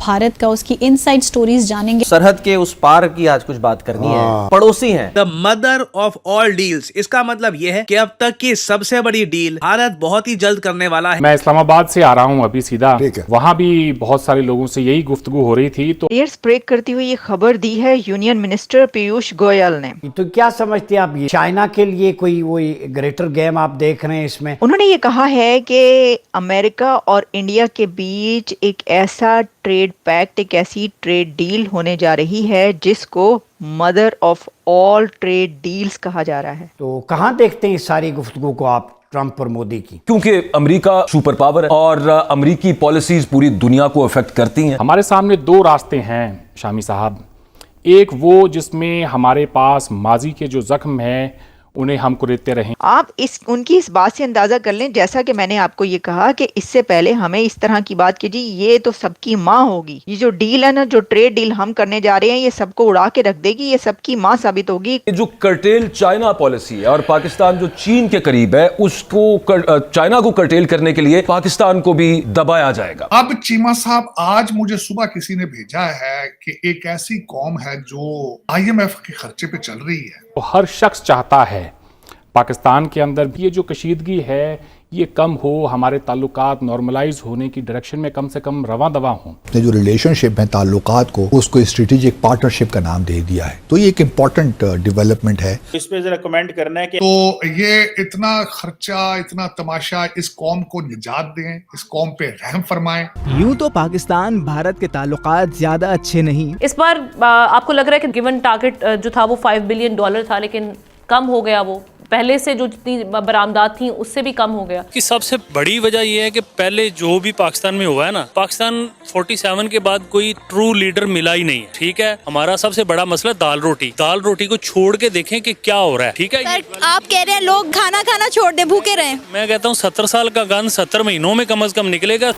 भारत का, उसकी inside stories जानेंगे। सरहद के उस पार की आज कुछ बात करनी है, पड़ोसी हैं। The mother of all deals, इसका मतलब यह है कि अब तक की सबसे बड़ी डील भारत बहुत ही जल्द करने वाला है। मैं इस्लामाबाद से आ रहा हूँ अभी सीधा, वहाँ भी बहुत सारे लोगों से यही गुफ्तगू हो रही थी। तो एयर्स ब्रेक करती हुई ये खबर दी है यूनियन मिनिस्टर पीयूष गोयल ने। तो क्या समझते हैं आप, ये चाइना के लिए कोई वो ग्रेटर गेम आप देख रहे हैं इसमें? उन्होंने ये कहा है कि अमेरिका और इंडिया के बीच एक ऐसा ट्रेड पैक्ट, एक ऐसी ट्रेड डील होने जा रही है जिसको mother of all trade deals कहा जा रहा है। तो कहाँ देखते हैं इस सारी गुफ्तगू को आप, ट्रंप और मोदी की? क्योंकि अमेरिका सुपर पावर है और अमेरिकी पॉलिसीज पूरी दुनिया को अफेक्ट करती हैं। हमारे सामने दो रास्ते हैं शामी साहब। एक वो जिसमें हमारे पास माजी के जो जख्म हैं उन्हें हम कुरेदते रहें। आप उनकी इस बात से अंदाजा कर लें, जैसा कि मैंने आपको ये कहा कि इससे पहले हमें इस तरह की बात कीजिए, ये तो सबकी माँ होगी। ये जो डील है ना, जो ट्रेड डील हम करने जा रहे हैं, ये सबको उड़ा के रख देगी, ये सबकी माँ साबित होगी। जो कर्टेल चाइना पॉलिसी है और पाकिस्तान जो चीन के करीब है, उसको चाइना को कर्टेल करने के लिए पाकिस्तान को भी दबाया जाएगा। अब चीमा साहब, आज मुझे सुबह किसी ने भेजा है कि एक ऐसी कौम है जो IMF के खर्चे पे चल रही है। तो हर शख्स चाहता है पाकिस्तान के अंदर भी ये जो कशीदगी है ये कम हो, हमारे ताल्लुकात नॉर्मलाइज होने की डायरेक्शन में कम से कम रवां दवा हों। जो रिलेशनशिप है ताल्लुकात को, उसको स्ट्रेटेजिक पार्टनरशिप का नाम दे दिया है। तो ये एक इम्पोर्टेंट डेवलपमेंट है। इस पे जरा कमेंट करना है कि तो ये इतना खर्चा, इतना तमाशा, इस कौम को निजात दें, इस कौम पे रहम फरमाएं। यूं तो पाकिस्तान भारत के ताल्लुकात ज्यादा अच्छे नहीं। इस बार आपको लग रहा है कि गिवन टारगेट जो था वो $5 बिलियन था, लेकिन कम हो गया। वो पहले से जो जितनी बरामदात थी उससे भी कम हो गया। कि सबसे बड़ी वजह यह है कि पहले जो भी पाकिस्तान में हुआ है ना, पाकिस्तान 47 के बाद कोई ट्रू लीडर मिला ही नहीं है। ठीक है, हमारा सबसे बड़ा मसला दाल रोटी को छोड़ के देखें कि क्या हो रहा है। ठीक है, आप कह रहे हैं लोग खाना छोड़ दे, भूखे रहे। मैं कहता हूँ 70 साल का गन 70 महीनों में कम से कम निकलेगा।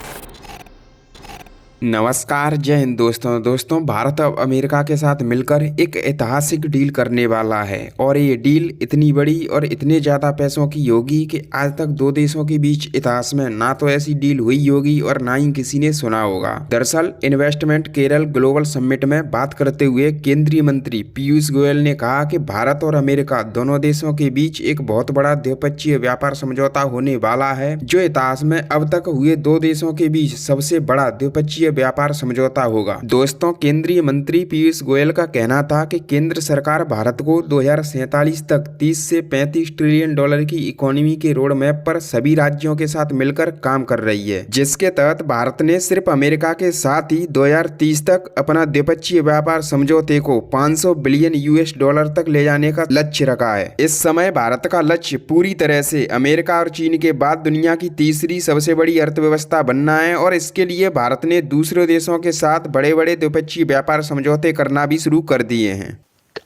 नमस्कार, जय हिंद दोस्तों। भारत अब अमेरिका के साथ मिलकर एक ऐतिहासिक डील करने वाला है और ये डील इतनी बड़ी और इतने ज़्यादा पैसों की होगी कि आज तक दो देशों के बीच इतिहास में ना तो ऐसी डील हुई होगी और ना ही किसी ने सुना होगा। दरअसल इन्वेस्टमेंट केरल ग्लोबल समिट में बात करते हुए केंद्रीय मंत्री पीयूष गोयल ने कहा कि भारत और अमेरिका दोनों देशों के बीच एक बहुत बड़ा द्विपक्षीय व्यापार समझौता होने वाला है, जो इतिहास में अब तक हुए दो देशों के बीच सबसे बड़ा द्विपक्षीय व्यापार समझौता होगा। दोस्तों, केंद्रीय मंत्री पीयूष गोयल का कहना था कि केंद्र सरकार भारत को 2047 तक 30 से 35 ट्रिलियन डॉलर की इकोनॉमी के रोड मैप पर सभी राज्यों के साथ मिलकर काम कर रही है, जिसके तहत भारत ने सिर्फ अमेरिका के साथ ही 2030 तक अपना द्विपक्षीय व्यापार समझौते को 500 बिलियन US तक ले जाने का लक्ष्य रखा है। इस समय भारत का लक्ष्य पूरी तरह से अमेरिका और चीन के बाद दुनिया की तीसरी सबसे बड़ी अर्थव्यवस्था बनना है और इसके लिए भारत ने दूसरे देशों के साथ बड़े बड़े द्विपक्षीय व्यापार समझौते करना भी शुरू कर दिए हैं।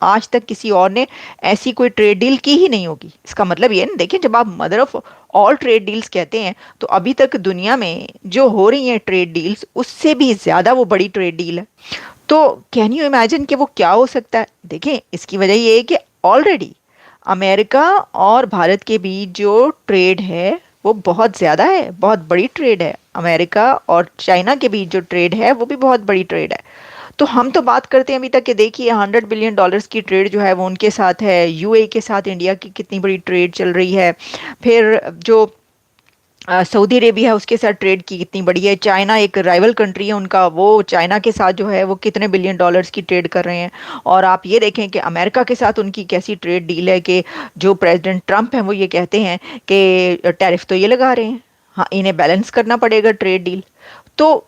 आज तक किसी और ने ऐसी कोई ट्रेड डील की ही नहीं होगी। इसका मतलब ये ना, देखिए, जब आप mother of all trade deals कहते हैं तो अभी तक दुनिया में जो हो रही हैं ट्रेड डील्स, उससे भी ज्यादा वो बड़ी ट्रेड डील है। तो कैन यू इमेजिन कि वो क्या हो सकता है? देखिए, इसकी वजह ये है कि ऑलरेडी अमेरिका और भारत के बीच जो ट्रेड है वो बहुत ज़्यादा है, बहुत बड़ी ट्रेड है। अमेरिका और चाइना के बीच जो ट्रेड है वो भी बहुत बड़ी ट्रेड है। तो हम तो बात करते हैं अभी तक कि देखिए $100 बिलियन की ट्रेड जो है वो उनके साथ है। UAE के साथ इंडिया की कितनी बड़ी ट्रेड चल रही है। फिर जो सऊदी अरेबिया है उसके साथ ट्रेड की कितनी बड़ी है। चाइना एक राइवल कंट्री है उनका, वो चाइना के साथ जो है वो कितने $बिलियन की ट्रेड कर रहे हैं। और आप ये देखें कि अमेरिका के साथ उनकी कैसी ट्रेड डील है कि जो प्रेसिडेंट ट्रंप हैं वो ये कहते हैं कि टैरिफ तो ये लगा रहे हैं, हाँ, इन्हें बैलेंस करना पड़ेगा ट्रेड डील। तो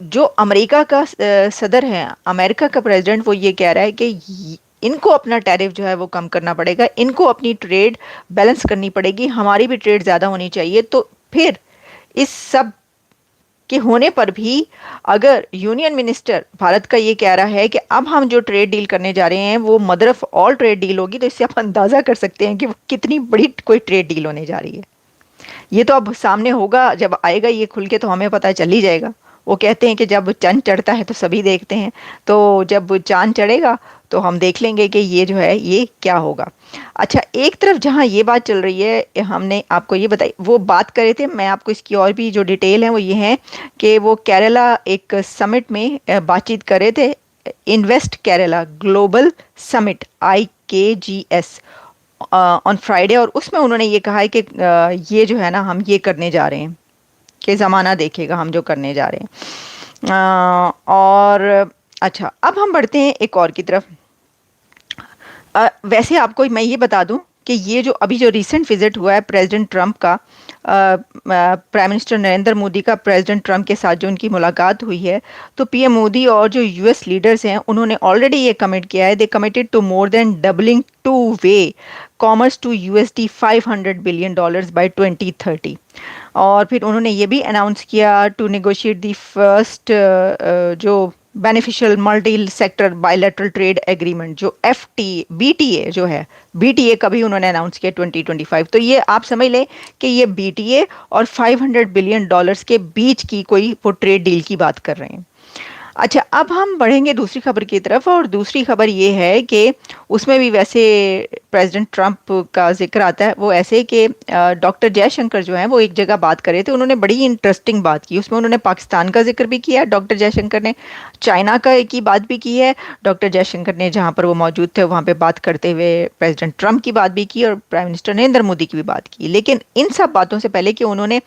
जो अमेरिका का सदर है, अमेरिका का प्रेसिडेंट, वो ये कह रहा है कि इनको अपना टैरिफ जो है वो कम करना पड़ेगा, इनको अपनी ट्रेड बैलेंस करनी पड़ेगी, हमारी भी ट्रेड ज़्यादा होनी चाहिए। तो फिर इस सब के होने पर भी अगर यूनियन मिनिस्टर भारत का ये कह रहा है कि अब हम जो ट्रेड डील करने जा रहे हैं वो mother of all trade deal होगी, तो इससे आप अंदाज़ा कर सकते हैं कि वो कितनी बड़ी कोई ट्रेड डील होने जा रही है। ये तो अब सामने होगा, जब आएगा ये खुल के तो हमें पता चल ही जाएगा वो कहते हैं कि जब चंद चढ़ता है तो सभी देखते हैं, तो जब चांद चढ़ेगा तो हम देख लेंगे कि ये जो है ये क्या होगा। अच्छा, एक तरफ जहाँ ये बात चल रही है, हमने आपको ये बताई, वो बात कर रहे थे, मैं आपको इसकी और भी जो डिटेल है वो ये है कि वो केरला एक समिट में बातचीत कर रहे थे, invest Kerala global summit IKGS on Friday, और उसमें उन्होंने ये कहा है कि ये जो है ना हम ये करने जा रहे हैं कि ज़माना देखेगा हम जो करने जा रहे हैं। और अच्छा, अब हम बढ़ते हैं एक और की तरफ। वैसे आपको मैं ये बता दूं कि ये जो अभी जो रिसेंट विजिट हुआ है प्रेसिडेंट ट्रंप का, प्राइम मिनिस्टर नरेंद्र मोदी का प्रेसिडेंट ट्रंप के साथ जो उनकी मुलाकात हुई है, तो पीएम मोदी और जो यूएस लीडर्स हैं उन्होंने ऑलरेडी ये कमिट किया है, they committed to more than doubling two way commerce to USD $500 billion by 2030। और फिर उन्होंने ये भी अनाउंस किया टू नेगोशिएट दी फर्स्ट जो beneficial multi sector bilateral trade agreement, जो BTA जो है, BTA का भी उन्होंने अनाउंस किया 2025। तो ये आप समझ लें कि ये BTA और $500 बिलियन के बीच की कोई वो ट्रेड डील की बात कर रहे हैं। अच्छा, अब हम बढ़ेंगे दूसरी खबर की तरफ, और दूसरी खबर ये है कि उसमें भी वैसे प्रेसिडेंट ट्रंप का जिक्र आता है, वो ऐसे कि डॉक्टर जयशंकर जो हैं वो एक जगह बात कर रहे थे, उन्होंने बड़ी इंटरेस्टिंग बात की, उसमें उन्होंने पाकिस्तान का जिक्र भी किया डॉक्टर जयशंकर ने, चाइना की बात भी की है डॉक्टर जयशंकर ने, जहाँ पर वो मौजूद थे वहाँ पे बात करते हुए प्रेसिडेंट ट्रंप की बात भी की और प्राइम मिनिस्टर नरेंद्र मोदी की भी बात की। लेकिन इन सब बातों से पहले कि उन्होंने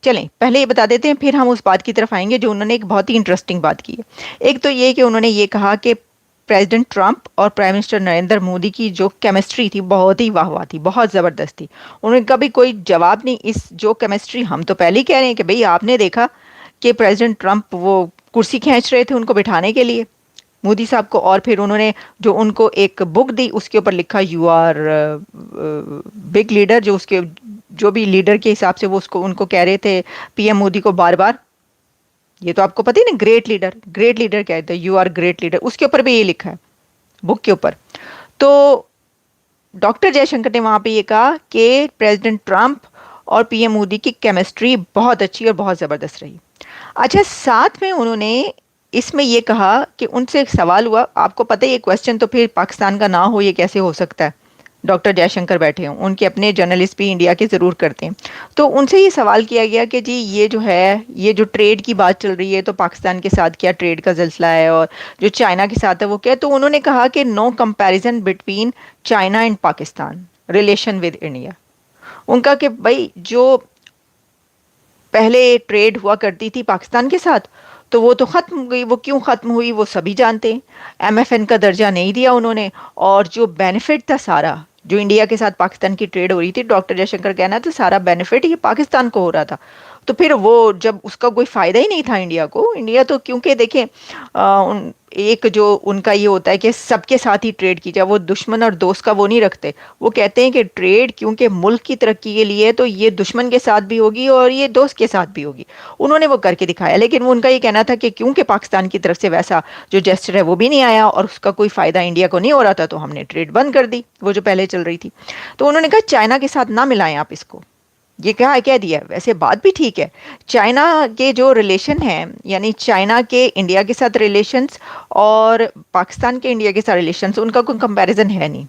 चलें पहले ये बता देते हैं, फिर हम उस बात की तरफ आएंगे जो उन्होंने एक बहुत ही इंटरेस्टिंग बात की है। एक तो ये कि उन्होंने ये कहा कि प्रेसिडेंट ट्रंप और प्राइम मिनिस्टर नरेंद्र मोदी की जो केमिस्ट्री थी बहुत ही वाह थी, बहुत ज़बरदस्त थी। उन्होंने कभी कोई जवाब नहीं, इस जो केमिस्ट्री हम तो पहले ही कह रहे हैं कि भाई आपने देखा कि प्रेसिडेंट ट्रंप वो कुर्सी खींच रहे थे उनको बिठाने के लिए मोदी साहब को, और फिर उन्होंने जो उनको एक बुक दी उसके ऊपर लिखा यू आर बिग लीडर, जो उसके जो भी लीडर के हिसाब से वो उसको उनको कह रहे थे पीएम मोदी को बार बार, ये तो आपको पता ही ना, ग्रेट लीडर कहते हैं, यू आर ग्रेट लीडर, उसके ऊपर भी ये लिखा है बुक के ऊपर। तो डॉक्टर जयशंकर ने वहां पे ये कहा कि प्रेसिडेंट ट्रंप और पीएम मोदी की केमिस्ट्री बहुत अच्छी और बहुत ज़बरदस्त रही। अच्छा, साथ में उन्होंने इसमें ये कहा कि उनसे एक सवाल हुआ, आपको पता है ये क्वेश्चन तो फिर पाकिस्तान का ना हो ये कैसे हो सकता है, डॉक्टर जयशंकर बैठे हों, उनके अपने जर्नलिस्ट भी इंडिया के ज़रूर करते हैं, तो उनसे ये सवाल किया गया कि जी ये जो है, ये जो ट्रेड की बात चल रही है तो पाकिस्तान के साथ क्या ट्रेड का सिलसिला है और जो चाइना के साथ है वो क्या, तो उन्होंने कहा कि no comparison between China and Pakistan relation with India. उनका कि भाई जो पहले ट्रेड हुआ करती थी पाकिस्तान के साथ तो वो तो ख़त्म हो गई, वो क्यों ख़त्म हुई वो सभी जानते हैं, MFN का दर्जा नहीं दिया उन्होंने, और जो बेनिफिट था सारा जो इंडिया के साथ पाकिस्तान की ट्रेड हो रही थी, डॉक्टर जयशंकर कहना था सारा बेनिफिट ये पाकिस्तान को हो रहा था, तो फिर वो जब उसका कोई फ़ायदा ही नहीं था इंडिया को, इंडिया तो क्योंकि देखें एक जो उनका ये होता है कि सबके साथ ही ट्रेड की जाए, वो दुश्मन और दोस्त का वो नहीं रखते, वो कहते हैं कि ट्रेड क्योंकि मुल्क की तरक्की के लिए तो ये दुश्मन के साथ भी होगी और ये दोस्त के साथ भी होगी, उन्होंने वो करके दिखाया। लेकिन वो उनका ये कहना था कि क्योंकि पाकिस्तान की तरफ से वैसा जो जेस्चर है वो भी नहीं आया और उसका कोई फ़ायदा इंडिया को नहीं हो रहा था, तो हमने ट्रेड बंद कर दी वो जो पहले चल रही थी। तो उन्होंने कहा चाइना के साथ ना मिलाएं आप इसको, ये कह दिया। वैसे बात भी ठीक है, चाइना के जो रिलेशन हैं, यानी चाइना के इंडिया के साथ रिलेशंस और पाकिस्तान के इंडिया के साथ रिलेशंस, उनका कोई कंपैरिजन है नहीं,